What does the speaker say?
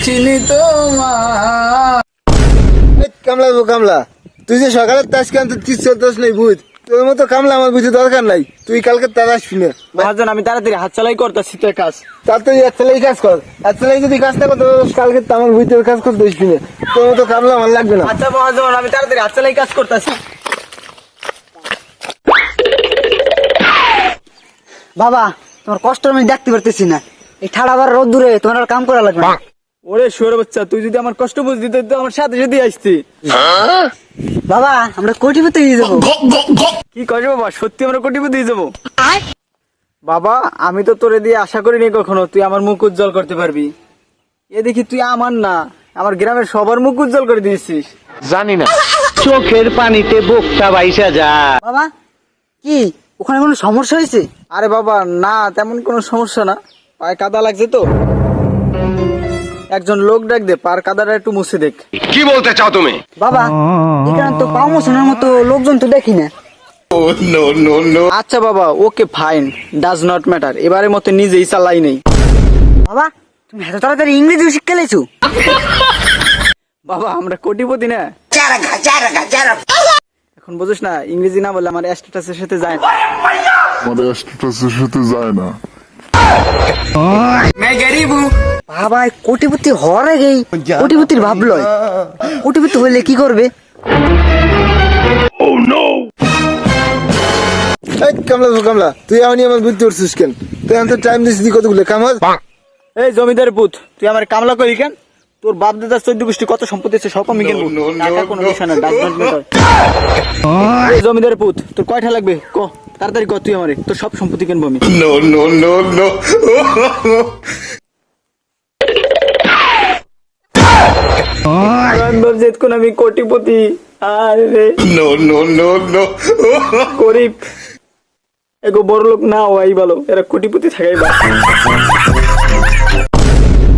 চিনি তোমার। কামলা গো কামলা, তুই যে সকালে তাস কানতে কি চলতেছ নাই বুঝ, তোর মতো কামলা আমার বুঝে দরকার নাই। তুই কালকে তার আসবি না। মহাজন আমি তাড়াতাড়ি হাত চালাই করতেছি তো কাজ। তাড়াতাড়ি এক চালাই কাজ কর, এক চালাই যদি কাজ না করতে কালকে তো আমার বুঝতে কাজ করতে আসবি না। তোর মতো কামলা আমার লাগবে না। আচ্ছা মহাজন আমি তাড়াতাড়ি হাত চালাই কাজ করতেছি। বাবা তোমার কষ্ট আমি দেখতে পারতেছি না, এই ঠাড়া বার রোদ দূরে তোমার আর কাম করা লাগবে না। ওরে শুয়োর বাচ্চা, তুই যদি আমার কষ্ট বুঝতি তো আমার সাথে সাথে আসতি। বাবা আমরা কোটিপতি হয়ে যাবো। কি কয় বাবা, সত্যি আমরা কোটিপতি হয়ে যাবো? বাবা আমি তো তোরে দিয়ে আশা করিনি কখনো তুই আমার মুখ উজ্জ্বল করতে পারবি। এ দেখি তুই আমার না, আমার গ্রামের সবার মুখ উজ্জ্বল করে দিয়েছিস। জানি না, চোখের পানিতে বোকটা বাইসা যায়। বাবা কি ওখানে কোনো সমস্যা হয়েছে? আরে বাবা না, তেমন কোনো সমস্যা না, পায়ে কাদা লাগছে তো। একজন লোক ডাক দে, পার কাদাটা একটু মুছে দেখ। কি বলতে চাও তুমি? বাবা এখানে তো প্রমোশনের মতো লোকজন তো দেখি না। আচ্ছা বাবা okay fine, does not matter, এবারের মতো নিজেই চালাই নেই। বাবা তুমি এত তাড়াতাড়ি ইংরেজি শিক্ষা লেছো? বাবা আমরা কোটিপতি না, এখন বুঝিস না, ইংরেজি না বলে আমার স্ট্যাটাসের সাথে যায় না। আমাদের স্ট্যাটাসের সাথে যায় না। বাবা কোটিপতি হওয়ার আগেই কোটিপতির ভাবলো, কোটিপতি হইলে কি করবে? এই কামলা গো কামলা, তুই এমনি আমার বুঝতে পারছিস কেন? তুই এখন টাইম দিছিস কতগুলো কাম হয়। এই জমিদার পুত, তুই আমার কামলা করি কেন? তোর বাপ দাদার 14 গোষ্ঠী কত সম্পত্তি আছে সব আমি কিনবো, টাকা কোনো বিষয় না, ডাজ নট ম্যাটার। এই জমিদার পুত, তোর কয়টা লাগবে ক, তাড়াতাড়ি ক, তুই আমারে তোর সব সম্পত্তি কিনবো আমি। আমি কোটিপতি, আরে গরিব এগো বড় লোক না হওয়াই ভালো, এরা কোটিপতি থাকাই ভালো।